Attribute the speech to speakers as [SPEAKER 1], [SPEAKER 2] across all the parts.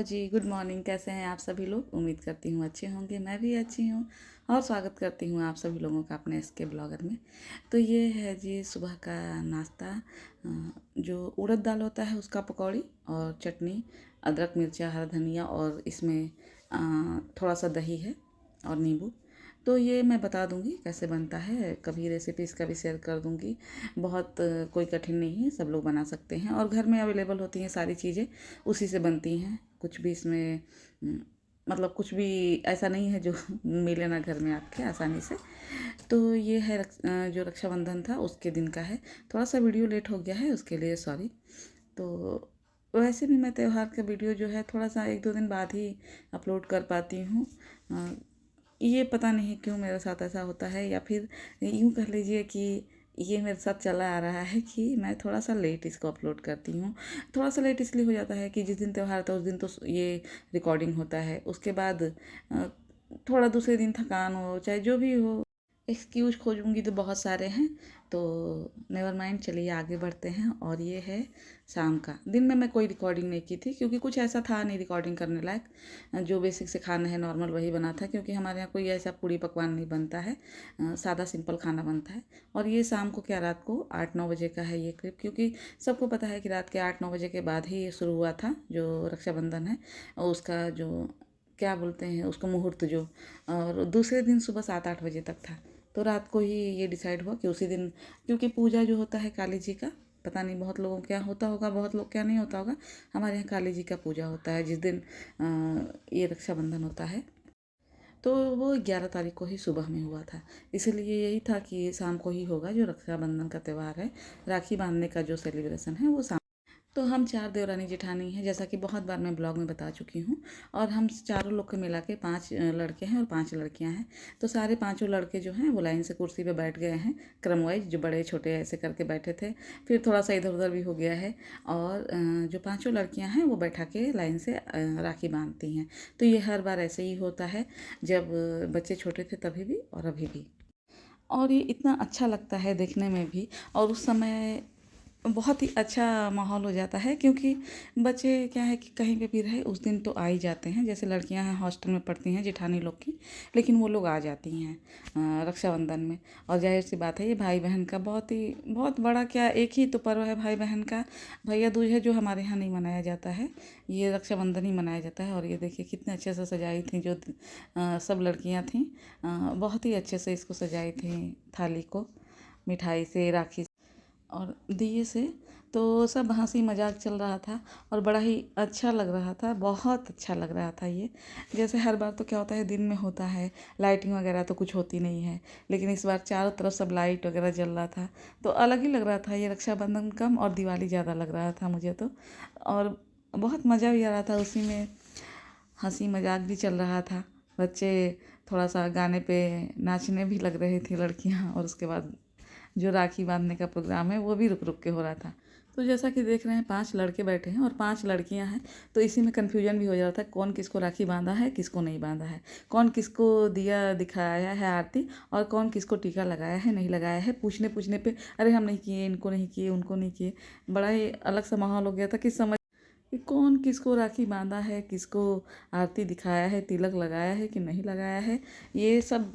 [SPEAKER 1] जी, good morning. कैसे हैं आप सभी लोग? उम्मीद करती हूँ अच्छे होंगे। मैं भी अच्छी हूँ और स्वागत करती हूँ आप सभी लोगों का अपने एसके ब्लॉगर में। तो ये है जी सुबह का नाश्ता। जो उड़द दाल होता है उसका पकौड़ी और चटनी, अदरक मिर्चा हरा धनिया और इसमें थोड़ा सा दही है और नींबू। तो ये मैं बता दूंगी कैसे बनता है, कभी रेसिपी इसका भी शेयर कर दूंगी। बहुत कोई कठिन नहीं है, सब लोग बना सकते हैं और घर में अवेलेबल होती हैं सारी चीज़ें, उसी से बनती हैं। कुछ भी इसमें मतलब कुछ भी ऐसा नहीं है जो मिले ना घर में आपके आसानी से। तो ये है जो रक्षाबंधन था उसके दिन का है। थोड़ा सा वीडियो लेट हो गया है, उसके लिए सॉरी। तो वैसे भी मैं त्यौहार का वीडियो जो है थोड़ा सा एक दो दिन बाद ही अपलोड कर पाती हूँ। ये पता नहीं क्यों मेरे साथ ऐसा होता है, या फिर यूँ कह लीजिए कि ये मेरे साथ चला आ रहा है कि मैं थोड़ा सा लेट इसको अपलोड करती हूँ। थोड़ा सा लेट इसलिए हो जाता है कि जिस दिन त्यौहार था उस दिन तो ये रिकॉर्डिंग होता है, उसके बाद थोड़ा दूसरे दिन थकान हो चाहे जो भी हो, एक्सक्यूज खोजूंगी तो बहुत सारे हैं। तो नेवर माइंड, चलिए आगे बढ़ते हैं। और ये है शाम का। दिन में मैं कोई रिकॉर्डिंग नहीं की थी क्योंकि कुछ ऐसा था नहीं रिकॉर्डिंग करने लायक। जो बेसिक से खाना है नॉर्मल वही बना था, क्योंकि हमारे यहाँ कोई ऐसा पूड़ी पकवान नहीं बनता है। सादा सिंपल खाना बनता है। और ये शाम को क्या, रात को 8-9 बजे का है ये क्लिप, क्योंकि सबको पता है कि रात के 8-9 बजे के बाद ही ये शुरू हुआ था जो रक्षाबंधन है। और उसका जो क्या बोलते हैं उसको मुहूर्त जो, और दूसरे दिन सुबह 7-8 बजे तक था। तो रात को ही ये डिसाइड हुआ कि उसी दिन, क्योंकि पूजा जो होता है काली जी का, पता नहीं बहुत लोगों क्या होता होगा, बहुत लोग क्या नहीं होता होगा। हमारे यहाँ काली जी का पूजा होता है जिस दिन ये रक्षाबंधन होता है। तो वो 11 तारीख को ही सुबह में हुआ था, इसलिए यही था कि शाम को ही होगा जो रक्षाबंधन का त्यौहार है। राखी बांधने का जो सेलिब्रेशन है वो शाम। तो हम 4 देवरानी जेठानी हैं, जैसा कि बहुत बार मैं ब्लॉग में बता चुकी हूँ। और हम चारों लोग के मिला के 5 लड़के हैं और 5 लड़कियाँ हैं। तो सारे पाँचों लड़के जो हैं वो लाइन से कुर्सी पे बैठ गए हैं, क्रम वाइज, जो बड़े छोटे ऐसे करके बैठे थे। फिर थोड़ा सा इधर उधर भी हो गया है। और जो पाँचों लड़कियाँ हैं वो बैठा के लाइन से राखी बांधती हैं। तो ये हर बार ऐसे ही होता है, जब बच्चे छोटे थे तभी भी और अभी भी। और ये इतना अच्छा लगता है देखने में भी, और उस समय बहुत ही अच्छा माहौल हो जाता है, क्योंकि बच्चे क्या है कि कहीं पे भी रहे उस दिन तो आ ही जाते हैं। जैसे लड़कियां हैं हॉस्टल में पढ़ती हैं जेठानी लोग की, लेकिन वो लोग आ जाती हैं रक्षाबंधन में। और जाहिर सी बात है ये भाई बहन का बहुत बड़ा, क्या एक ही तो पर्व है भाई बहन का। भैया दूज है जो हमारे यहाँ नहीं मनाया जाता है, ये रक्षाबंधन ही मनाया जाता है। और ये देखिए कितने अच्छे से सजाई थी जो सब लड़कियाँ थीं। बहुत ही अच्छे से इसको सजाई थी, थाली को मिठाई से, राखी और दिए से। तो सब हंसी मजाक चल रहा था और बड़ा ही अच्छा लग रहा था, बहुत अच्छा लग रहा था ये। जैसे हर बार तो क्या होता है दिन में होता है, लाइटिंग वगैरह तो कुछ होती नहीं है, लेकिन इस बार चारों तरफ सब लाइट वगैरह जल रहा था तो अलग ही लग रहा था। ये रक्षाबंधन कम और दिवाली ज़्यादा लग रहा था मुझे तो। और बहुत मज़ा भी आ रहा था उसी में, हंसी मजाक भी चल रहा था। बच्चे थोड़ा सा गाने पे नाचने भी लग रही थी लड़कियां, और उसके बाद जो राखी बांधने का प्रोग्राम है वो भी रुक रुक के हो रहा था। तो जैसा कि देख रहे हैं 5 लड़के बैठे हैं और 5 लड़कियां हैं। तो इसी में कन्फ्यूजन भी हो जाता है कौन किसको राखी बांधा है किसको नहीं बांधा है, कौन किसको दिया दिखाया है आरती, और कौन किसको टीका लगाया है नहीं लगाया है। पूछने पूछने पे अरे हम नहीं किए, इनको नहीं किए, उनको नहीं किए। बड़ा ही अलग सा माहौल हो गया था कि समझ कि कौन किसको राखी बांधा है, किसको आरती दिखाया है, तिलक लगाया है कि नहीं लगाया है। ये सब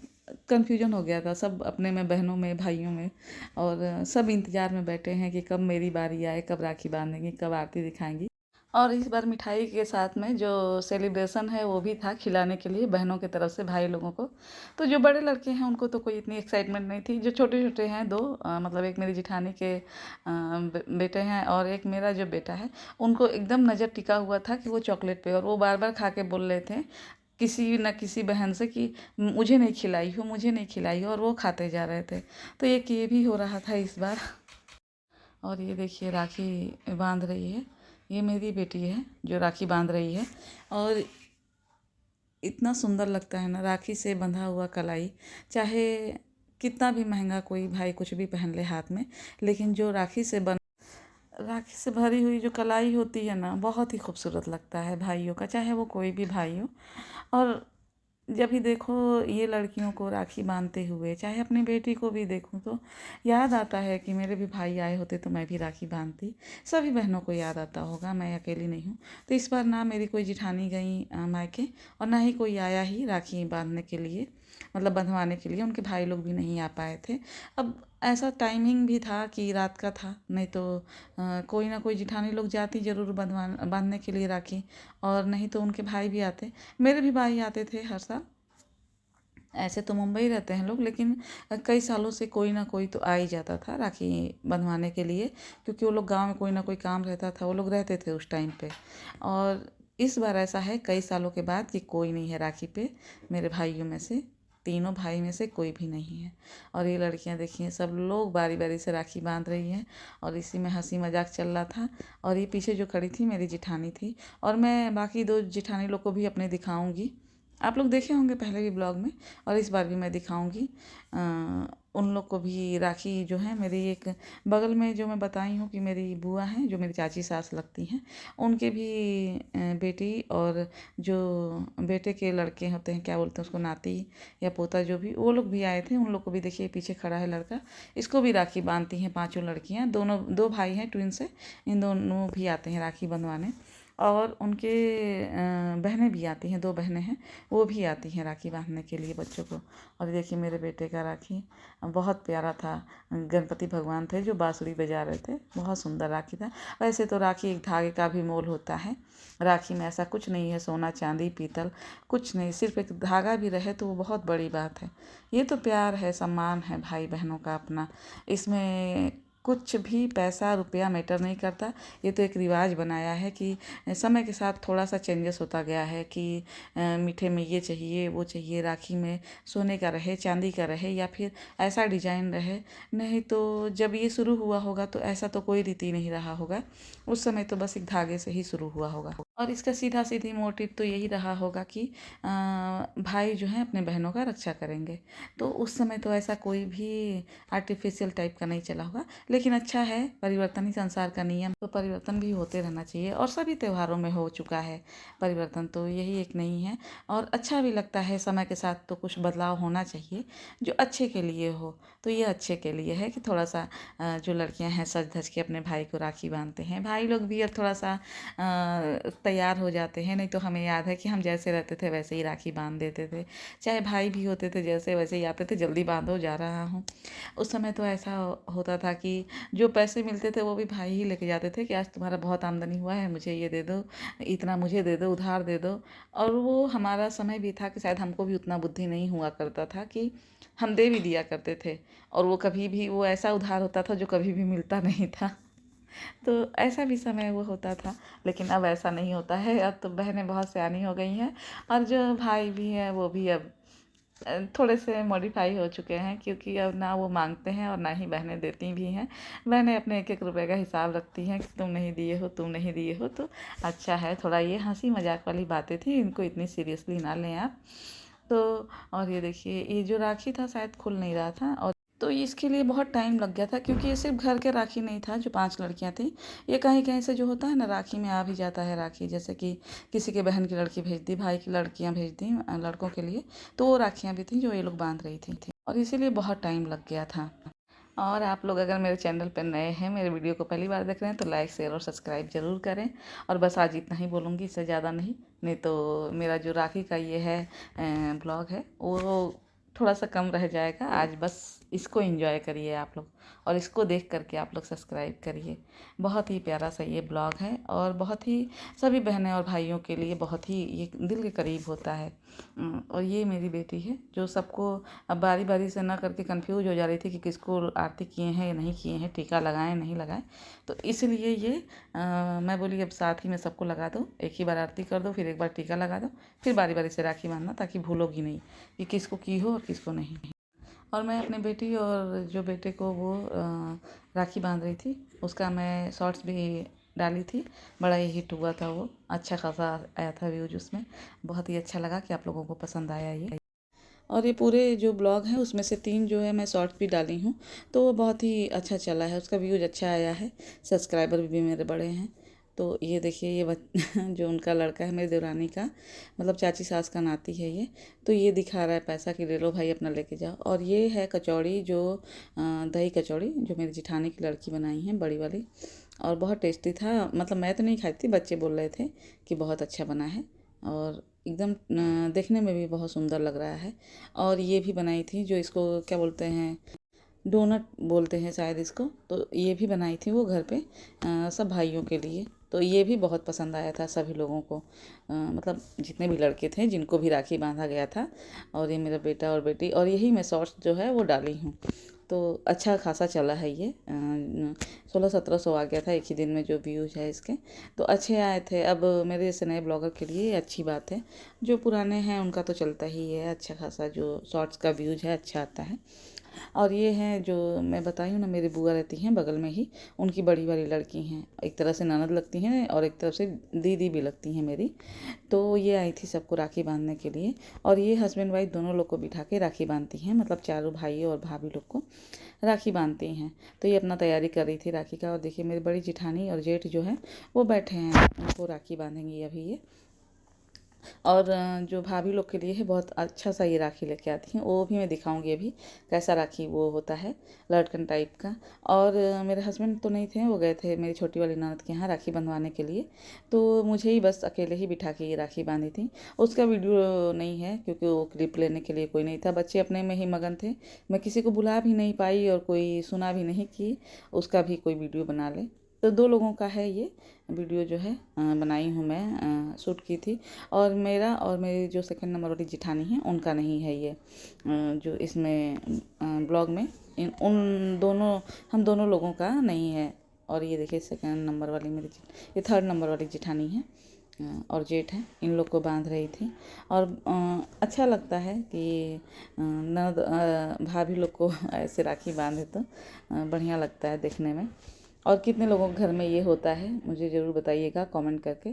[SPEAKER 1] कन्फ्यूजन हो गया था सब अपने में, बहनों में, भाइयों में। और सब इंतज़ार में बैठे हैं कि कब मेरी बारी आए, कब राखी बांधेंगी, कब आरती दिखाएंगी। और इस बार मिठाई के साथ में जो सेलिब्रेशन है वो भी था खिलाने के लिए बहनों की तरफ से भाई लोगों को। तो जो बड़े लड़के हैं उनको तो कोई इतनी एक्साइटमेंट नहीं थी। जो छोटे छोटे हैं दो, मतलब एक मेरी जिठानी के बेटे हैं और एक मेरा जो बेटा है, उनको एकदम नज़र टिका हुआ था कि वो चॉकलेट पे, और वो बार बार खा के बोल रहे थे किसी न किसी बहन से कि मुझे नहीं खिलाई हो, मुझे नहीं खिलाई हो, और वो खाते जा रहे थे। तो एक ये भी हो रहा था इस बार। और ये देखिए राखी बांध रही है, ये मेरी बेटी है जो राखी बांध रही है। और इतना सुंदर लगता है ना राखी से बंधा हुआ कलाई, चाहे कितना भी महंगा कोई भाई कुछ भी पहन ले हाथ में, लेकिन जो राखी से भरी हुई जो कलाई होती है ना, बहुत ही खूबसूरत लगता है भाइयों का, चाहे वो कोई भी भाई हो। और जब भी देखो ये लड़कियों को राखी बांधते हुए, चाहे अपनी बेटी को भी देखूं तो याद आता है कि मेरे भी भाई आए होते तो मैं भी राखी बांधती। सभी बहनों को याद आता होगा, मैं अकेली नहीं हूँ। तो इस बार ना मेरी कोई जिठानी गई मायके, और ना ही कोई आया ही राखी बांधने के लिए, मतलब बंधवाने के लिए। उनके भाई लोग भी नहीं आ पाए थे। अब ऐसा टाइमिंग भी था कि रात का था, नहीं तो कोई ना कोई जिठानी लोग जाती ज़रूर बांधने के लिए राखी, और नहीं तो उनके भाई भी आते। मेरे भी भाई आते थे हर साल। ऐसे तो मुंबई रहते हैं लोग, लेकिन कई सालों से कोई ना कोई तो आ ही जाता था राखी बंधवाने के लिए, क्योंकि वो लोग गांव में कोई ना कोई काम रहता था, वो लोग रहते थे उस टाइम पे। और इस बार ऐसा है कई सालों के बाद कि कोई नहीं है राखी पे। मेरे भाइयों में से, तीनों भाई में से कोई भी नहीं है। और ये लड़कियां देखिए, सब लोग बारी बारी से राखी बांध रही हैं, और इसी में हंसी मजाक चल रहा था। और ये पीछे जो खड़ी थी मेरी जिठानी थी, और मैं बाकी दो जिठानी लोग को भी अपने दिखाऊंगी। आप लोग देखे होंगे पहले भी ब्लॉग में, और इस बार भी मैं दिखाऊंगी उन लोग को भी। राखी जो है मेरी एक बगल में, जो मैं बताई हूँ कि मेरी बुआ हैं, जो मेरी चाची सास लगती हैं, उनके भी बेटी और जो बेटे के लड़के होते हैं, क्या बोलते हैं उसको, नाती या पोता, जो भी, वो लोग भी आए थे। उन लोग को भी देखिए, पीछे खड़ा है लड़का, इसको भी राखी बांधती हैं पांचों लड़कियां। दोनों, दो भाई हैं ट्विन से, इन दोनों भी आते हैं राखी बंधवाने। और उनके बहनें भी आती हैं, दो बहनें हैं, वो भी आती हैं राखी बांधने के लिए बच्चों को। और देखिए मेरे बेटे का राखी बहुत प्यारा था। गणपति भगवान थे जो बांसुरी बजा रहे थे, बहुत सुंदर राखी था। वैसे तो राखी एक धागे का भी मोल होता है। राखी में ऐसा कुछ नहीं है, सोना चांदी पीतल कुछ नहीं, सिर्फ एक धागा भी रहे तो वो बहुत बड़ी बात है। ये तो प्यार है, सम्मान है भाई बहनों का अपना। इसमें कुछ भी पैसा रुपया मैटर नहीं करता। ये तो एक रिवाज बनाया है कि समय के साथ थोड़ा सा चेंजेस होता गया है कि मीठे में ये चाहिए वो चाहिए, राखी में सोने का रहे, चांदी का रहे, या फिर ऐसा डिजाइन रहे। नहीं तो जब ये शुरू हुआ होगा तो ऐसा तो कोई रीति नहीं रहा होगा। उस समय तो बस एक धागे से ही शुरू हुआ होगा, और इसका सीधा सीधी मोटिव तो यही रहा होगा कि भाई जो है अपने बहनों का रक्षा करेंगे। तो उस समय तो ऐसा कोई भी आर्टिफिशियल टाइप का नहीं चला होगा। लेकिन अच्छा है, परिवर्तन ही संसार का नियम, तो परिवर्तन भी होते रहना चाहिए, और सभी त्योहारों में हो चुका है परिवर्तन, तो यही एक नहीं है। और अच्छा भी लगता है, समय के साथ तो कुछ बदलाव होना चाहिए जो अच्छे के लिए हो। तो ये अच्छे के लिए है कि थोड़ा सा जो लड़कियां हैं सज धज के अपने भाई को राखी बांधते हैं। भाई लोग भी अब थोड़ा सा तैयार हो जाते हैं। नहीं तो हमें याद है कि हम जैसे रहते थे वैसे ही राखी बांध देते थे, चाहे भाई भी होते थे जैसे वैसे ही आते थे, जल्दी बांधो जा रहा हूँ। उस समय तो ऐसा होता था कि जो पैसे मिलते थे वो भी भाई ही लेके जाते थे कि आज तुम्हारा बहुत आमदनी हुआ है, मुझे ये दे दो, इतना मुझे दे दो, उधार दे दो। और वो हमारा समय भी था कि शायद हमको भी उतना बुद्धि नहीं हुआ करता था कि हम दे भी दिया करते थे। और वो कभी भी, वो ऐसा उधार होता था जो कभी भी मिलता नहीं था। तो ऐसा भी समय वो होता था। लेकिन अब ऐसा नहीं होता है, अब तो बहनें बहुत सयानी हो गई हैं, और जो भाई भी हैं वो भी अब थोड़े से मॉडिफाई हो चुके हैं, क्योंकि अब ना वो मांगते हैं और ना ही बहनें देती भी हैं। बहनें अपने एक एक रुपए का हिसाब रखती हैं कि तुम नहीं दिए हो, तुम नहीं दिए हो। तो अच्छा है, थोड़ा ये हंसी मजाक वाली बातें थी, इनको इतनी सीरियसली ना लें आप। तो और ये देखिए, ये जो राखी था शायद खुल नहीं रहा था, और तो इसके लिए बहुत टाइम लग गया था, क्योंकि ये सिर्फ घर के राखी नहीं था जो पांच लड़कियां थी। ये कहीं कहीं से जो होता है ना, राखी में आ भी जाता है राखी, जैसे कि किसी के बहन की लड़की भेज दी, भाई की लड़कियां भेज दी लड़कों के लिए। तो वो राखियां भी थी जो ये लोग बांध रही थी, और इसीलिए बहुत टाइम लग गया था। और आप लोग अगर मेरे चैनल पर नए हैं, मेरे वीडियो को पहली बार देख रहे हैं, तो लाइक शेयर और सब्सक्राइब जरूर करें। और बस आज इतना ही बोलूँगी, इससे ज़्यादा नहीं। नहीं तो मेरा जो राखी का ये है ब्लॉग है, वो थोड़ा सा कम रह जाएगा। आज बस इसको एंजॉय करिए आप लोग, और इसको देख करके आप लोग सब्सक्राइब करिए। बहुत ही प्यारा सा ये ब्लॉग है, और बहुत ही सभी बहनें और भाइयों के लिए बहुत ही ये दिल के करीब होता है। और ये मेरी बेटी है जो सबको अब बारी बारी से ना करके कंफ्यूज हो जा रही थी कि किसको आरती किए हैं या नहीं किए हैं, टीका लगाएं नहीं लगाएं। तो इसलिए ये मैं बोली अब साथ ही में सबको लगा दो, एक ही बार आरती कर दो, फिर एक बार टीका लगा दो, फिर बारी बारी से राखी बांधना, ताकि भूलोगी नहीं कि किसको की हो और किसको नहीं। और मैं अपने बेटी और जो बेटे को वो राखी बांध रही थी, उसका मैं शॉर्ट्स भी डाली थी। बड़ा ही हिट हुआ था वो, अच्छा खासा आया था व्यूज उसमें। बहुत ही अच्छा लगा कि आप लोगों को पसंद आया ये। और ये पूरे जो ब्लॉग है उसमें से 3 जो है मैं शॉर्ट्स भी डाली हूँ, तो वो बहुत ही अच्छा चला है, उसका व्यूज अच्छा आया है, सब्सक्राइबर भी मेरे बड़े हैं। तो ये देखिए ये जो उनका लड़का है मेरी देवरानी का, मतलब चाची सास का नाती है ये। तो ये दिखा रहा है पैसा कि ले लो भाई अपना लेके जाओ। और ये है कचौड़ी, जो दही कचौड़ी जो मेरी जिठानी की लड़की बनाई है, बड़ी वाली। और बहुत टेस्टी था, मतलब मैं तो नहीं खाई थी, बच्चे बोल रहे थे कि बहुत अच्छा बना है। और एकदम देखने में भी बहुत सुंदर लग रहा है। और ये भी बनाई थी जो इसको क्या बोलते हैं, डोनट बोलते हैं शायद इसको। तो ये भी बनाई थी वो घर पे सब भाइयों के लिए। तो ये भी बहुत पसंद आया था सभी लोगों को, मतलब जितने भी लड़के थे जिनको भी राखी बांधा गया था। और ये मेरा बेटा और बेटी, और यही मैं शॉर्ट्स जो है वो डाली हूँ। तो अच्छा खासा चला है ये, 1600-1700 आ गया था एक ही दिन में जो व्यूज़ है इसके। तो अच्छे आए थे। अब मेरे जैसे नए ब्लॉगर के लिए ये अच्छी बात है। जो पुराने हैं उनका तो चलता ही है, अच्छा खासा जो शॉर्ट्स का व्यूज़ है अच्छा आता है। और ये हैं जो मैं बताई हूँ ना, मेरी बुआ रहती हैं बगल में ही, उनकी बड़ी वाली लड़की हैं, एक तरह से ननद लगती हैं और एक तरफ से दीदी भी लगती हैं मेरी। तो ये आई थी सबको राखी बांधने के लिए। और ये हस्बैंड वाइफ दोनों लोग को बिठा के राखी बांधती हैं, मतलब चारों भाई और भाभी लोग को राखी बांधती हैं। तो ये अपना तैयारी कर रही थी राखी का। और देखिए मेरी बड़ी जिठानी और जेठ जो है वो बैठे हैं, उनको राखी बांधेंगी अभी ये। और जो भाभी लोग के लिए है बहुत अच्छा सा ये राखी लेके आती हैं, वो भी मैं दिखाऊंगी अभी कैसा राखी वो होता है, लटकन टाइप का। और मेरे हस्बैंड तो नहीं थे, वो गए थे मेरी छोटी वाली ननद के यहाँ राखी बंधवाने के लिए। तो मुझे ही बस अकेले ही बिठा के ये राखी बांधी थी। उसका वीडियो नहीं है क्योंकि वो क्लिप लेने के लिए कोई नहीं था, बच्चे अपने में ही मगन थे। मैं किसी को बुला भी नहीं पाई और कोई सुना भी नहीं कि उसका भी कोई वीडियो बना ले। तो 2 लोगों का है ये वीडियो जो है, बनाई हूँ मैं, शूट की थी। और मेरा और मेरी जो सेकंड नंबर वाली जिठानी है उनका नहीं है ये, जो इसमें ब्लॉग में उन दोनों, हम दोनों लोगों का नहीं है। और ये देखिए सेकंड नंबर वाली मेरी ये थर्ड नंबर वाली जिठानी है, और जेठ है, इन लोग को बांध रही थी। और अच्छा लगता है कि ननद भाभी लोग को ऐसे राखी बांधे तो बढ़िया लगता है देखने में। और कितने लोगों के घर में ये होता है मुझे ज़रूर बताइएगा कमेंट करके।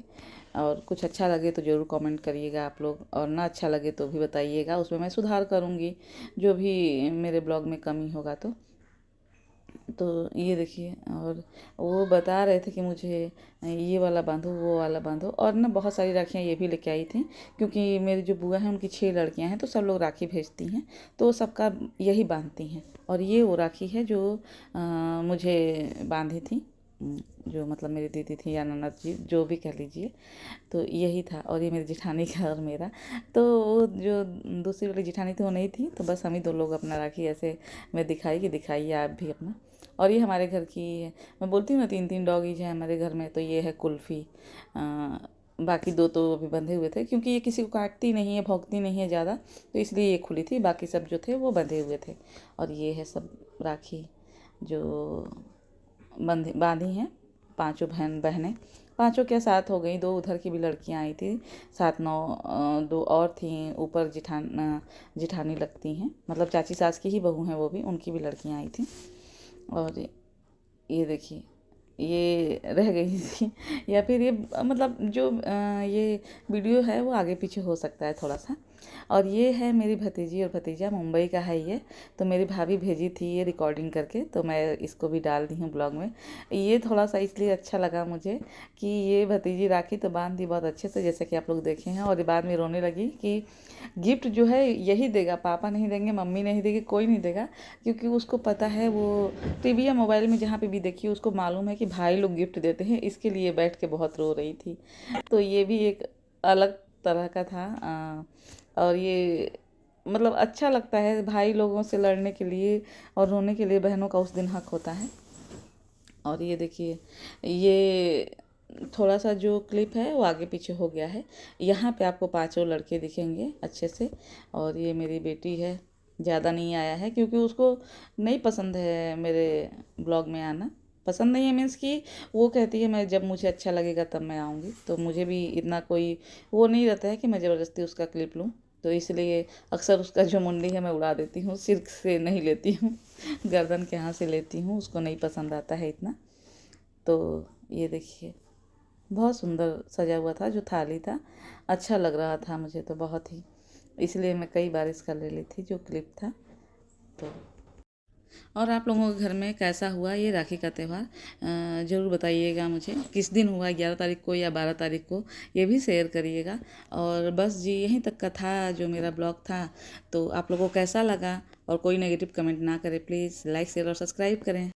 [SPEAKER 1] और कुछ अच्छा लगे तो ज़रूर कमेंट करिएगा आप लोग, और ना अच्छा लगे तो भी बताइएगा, उसमें मैं सुधार करूँगी जो भी मेरे ब्लॉग में कमी होगा तो ये देखिए। और वो बता रहे थे कि मुझे ये वाला बांधो वो वाला बांधो। और ना बहुत सारी राखियाँ ये भी लेके आई थी, क्योंकि मेरी जो बुआ है उनकी 6 लड़कियाँ हैं, तो सब लोग राखी भेजती हैं, तो सबका यही बांधती हैं। और ये वो राखी है जो मुझे बांधी थी, जो मतलब मेरी दीदी थी या ननद जी जो भी कह लीजिए, तो यही था। और ये मेरी जिठानी का और मेरा, तो वो जो दूसरी वाली जिठानी थी वो नहीं थी, तो बस हम ही 2 लोग अपना राखी ऐसे मैं दिखाई कि दिखाइए आप भी अपना। और ये हमारे घर की है, मैं बोलती हूँ ना 3-3 डॉगीज हैं हमारे घर में। तो ये है कुल्फ़ी, बाकी 2 तो अभी बंधे हुए थे, क्योंकि ये किसी को काटती नहीं है, भौंकती नहीं है ज़्यादा, तो इसलिए ये खुली थी, बाकी सब जो थे वो बंधे हुए थे। और ये है सब राखी जो बांधी हैं, पांचों बहनें, पांचों क्या 7 हो गई, 2 उधर की भी लड़कियां आई थी, 7-9, 2 और थी ऊपर जिठानी लगती हैं, मतलब चाची सास की ही बहू हैं वो भी, उनकी भी लड़कियां आई थी। और ये देखिए ये रह गई थी या फिर ये मतलब जो ये वीडियो है वो आगे पीछे हो सकता है थोड़ा सा। और ये है मेरी भतीजी और भतीजा, मुंबई का है ये। तो मेरी भाभी भेजी थी ये रिकॉर्डिंग करके, तो मैं इसको भी डाल दी हूँ ब्लॉग में। ये थोड़ा सा इसलिए अच्छा लगा मुझे कि ये भतीजी राखी तो बांध दी बहुत अच्छे से, जैसे कि आप लोग देखे हैं। और ये बाद में रोने लगी कि गिफ्ट जो है यही देगा, पापा नहीं देंगे, मम्मी नहीं देगी, कोई नहीं देगा। क्योंकि उसको पता है, वो टीवी या मोबाइल में जहाँ पे भी देखी उसको मालूम है कि भाई लोग गिफ्ट देते हैं, इसके लिए बैठ के बहुत रो रही थी। तो ये भी एक अलग तरह का था। और ये मतलब अच्छा लगता है भाई लोगों से लड़ने के लिए और रोने के लिए, बहनों का उस दिन हक होता है। और ये देखिए ये थोड़ा सा जो क्लिप है वो आगे पीछे हो गया है, यहाँ पे आपको 5 लड़के दिखेंगे अच्छे से। और ये मेरी बेटी है, ज़्यादा नहीं आया है क्योंकि उसको नहीं पसंद है मेरे ब्लॉग में आना। पसंद नहीं है मीन्स कि वो कहती है मैं जब मुझे अच्छा लगेगा तब मैं आऊँगी, तो मुझे भी इतना कोई वो नहीं रहता है कि मैं ज़बरदस्ती उसका क्लिप लूँ। तो इसलिए अक्सर उसका जो मुंडी है मैं उड़ा देती हूँ, सिर से नहीं लेती हूँ गर्दन के यहाँ से लेती हूँ, उसको नहीं पसंद आता है इतना। तो ये देखिए बहुत सुंदर सजा हुआ था, जो थाली था अच्छा लग रहा था मुझे तो बहुत ही, इसलिए मैं कई बार इसका ले ली थी जो क्लिप था। तो और आप लोगों के घर में कैसा हुआ ये राखी का त्यौहार, ज़रूर बताइएगा मुझे किस दिन हुआ, 11 तारीख को या 12 तारीख को, ये भी शेयर करिएगा। और बस जी यहीं तक का था जो मेरा ब्लॉग था। तो आप लोगों को कैसा लगा, और कोई नेगेटिव कमेंट ना करे प्लीज़, लाइक शेयर और सब्सक्राइब करें।